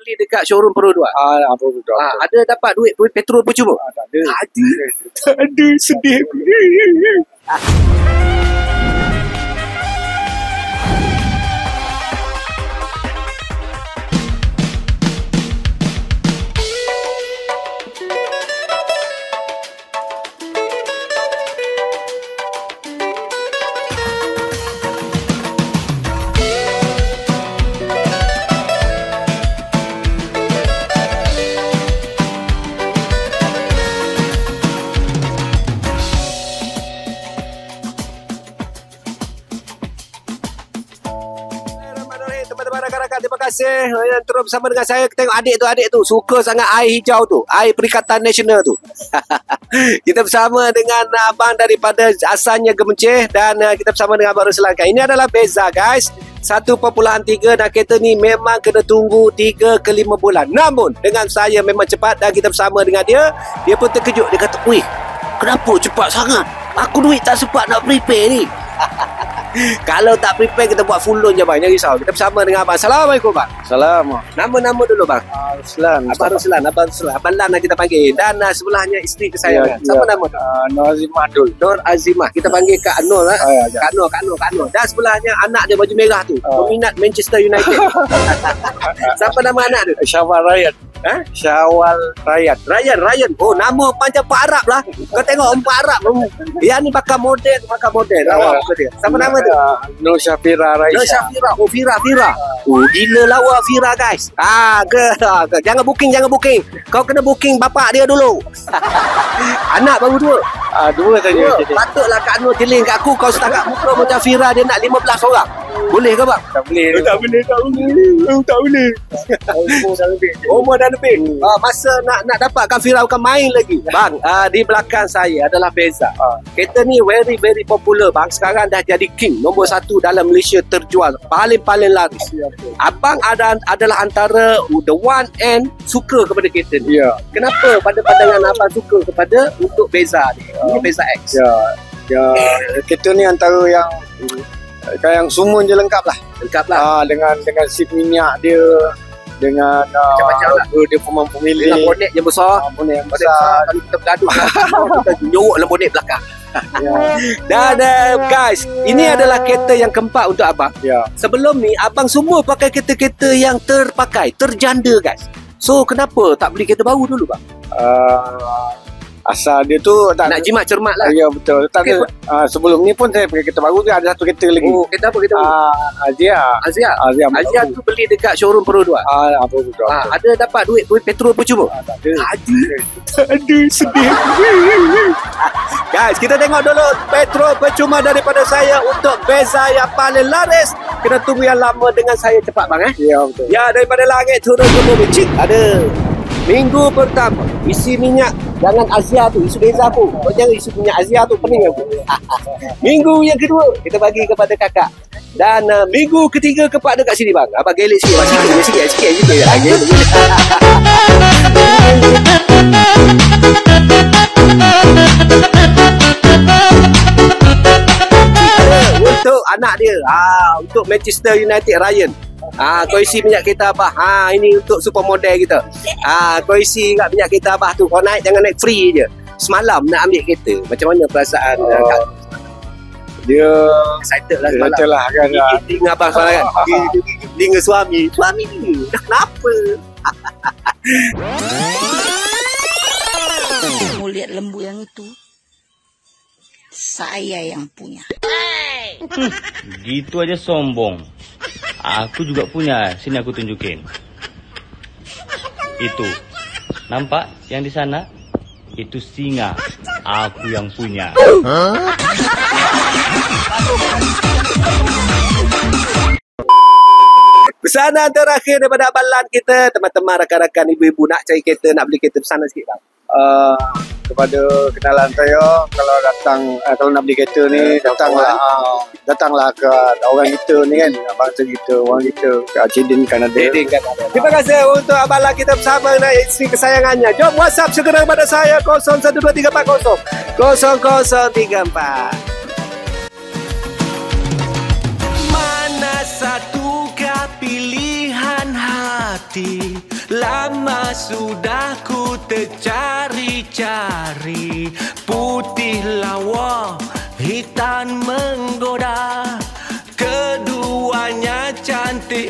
beli dekat showroom Pro 2. Pro 2. Ada dapat duit petrol percuma? Tak ada. Tak ada, sedih. Teman-teman rakan-rakan, terima kasih yang terus bersama dengan saya. Tengok adik tu suka sangat air hijau tu, air Perikatan Nasional tu. Kita bersama dengan abang daripada asalnya Gemenceh dan kita bersama dengan abang Ruslan. Ini adalah beza guys, 1.3 dan kereta ni memang kena tunggu 3 ke 5 bulan. Namun dengan saya memang cepat dan kita bersama dengan dia pun terkejut. Dia kata, "Weh, kenapa cepat sangat? Aku duit tak sempat nak prepare ni." Kalau tak prepare kita buat full loan je bang, jangan risau. Kita bersama dengan abang. Assalamualaikum bang. Salam. Nama dulu bang. Ruslan. Abang Ruslan. Abang Lan kita panggil. Dan sebelahnya isteri kesayangan. Siapa nama tu? Nur Azimah Dul. Nur Azimah. Kita panggil Kak Nur lah. Kak Nur. Dan sebelahnya anak dia baju merah tu, peminat Manchester United. Siapa nama anak tu? Syawal Ryan. Syawal Ryan. Ryan. Oh, nama panjang Pak Arab lah. Kau tengok Pak Arab. Yang ni pakai model. Lawa muka dia. Siapa nama tu? Nur Syafira Raisha. Nur Syafira. Oh, Fira. Oh, gila lawa Fira guys. Jangan booking. Kau kena booking bapak dia dulu. Anak baru 2. 2 saja. Patutlah Kak Nur jeling kat aku. Kau setakat muka macam Fira, dia nak 15 orang. Boleh ke bang? Tak boleh. Umur dah lebih. Masa nak dapatkan Fira bukan main lagi. Bang, di belakang saya adalah Beza. Kereta ni very very popular bang. Sekarang dah jadi king, nombor 1 dalam Malaysia terjual, paling laris. Abang adalah antara the one and suka kepada kereta ni. Ya. Kenapa pada pandangan abang suka kepada untuk Beza ni? Ini Beza X. Ya. Kereta ni antara yang semua je lengkap lah. Dengan seat minyak dia, dengan macam-macam lah. Dia pemang pemilik, dengan bonet yang besar. Bonet yang besar. Kalau kita bergaduh kita nyorok dalam bonet belakang. Dan guys, ini adalah kereta yang keempat untuk abang. Sebelum ni abang semua pakai kereta-kereta yang terpakai, terjanda guys. So kenapa tak beli kereta baru dulu bang? Asal dia tu tak nak jimat cermat lah. Ya betul. Tak okay. Sebelum ni pun saya pakai kereta baru, dia ada satu kereta lagi. Oh, kereta apa kereta? Azia tu beli dekat showroom Pro 2. Pro 2. Ada dapat duit petrol percuma? Tak ada. Ada, sedih. Guys, kita tengok dulu petrol percuma daripada saya untuk Beza yang paling laris. Kena tunggu yang lama dengan saya cepat bang Ya betul. Ya, daripada langit turun ke bumi. Cik, ada. Minggu pertama isi minyak, jangan Azia tu, isu Beza pun. Kau jangan isu minyak Azia tu, pening aku. Minggu yang kedua kita bagi kepada kakak. Dan minggu ketiga keempat dekat sini bang. Abang gelik sikit bang. Sikit. Untuk anak dia, untuk Manchester United Ryan. Kau isi minyak kereta abah. Ini untuk supermodel kita. Kau isi kat minyak kereta abah tu. Kau naik jangan naik free je. Semalam nak ambil kereta. Macam mana perasaan kak? Dia excited lah semalam. Betul lah kan. Telinga abang semalam kan. Telinga suami ni dah kenapa? Mau lihat lembu yang itu, saya yang punya. Gitu aja sombong. Aku juga punya. Sini aku tunjukin. Itu. Nampak yang di sana? Itu singa. Aku yang punya. Pesanan terakhir daripada Abang Lan kita, teman-teman rakan-rakan ibu-ibu nak cari kereta, nak beli kereta, pesanan sikit bang. Kepada kenalan saya, kalau nak beli kereta ni, datanglah ke orang kita ni kan, bangsa kita, orang kita, Cedin Kanada. Terima kasih untuk Abang Lan kita bersama dengan isteri kesayangannya. Jom WhatsApp segera kepada saya 012340 0034. Mana satukah pilihan hati? Lama sudah ku tercari-cari, putih lawa, hitam menggoda, keduanya cantik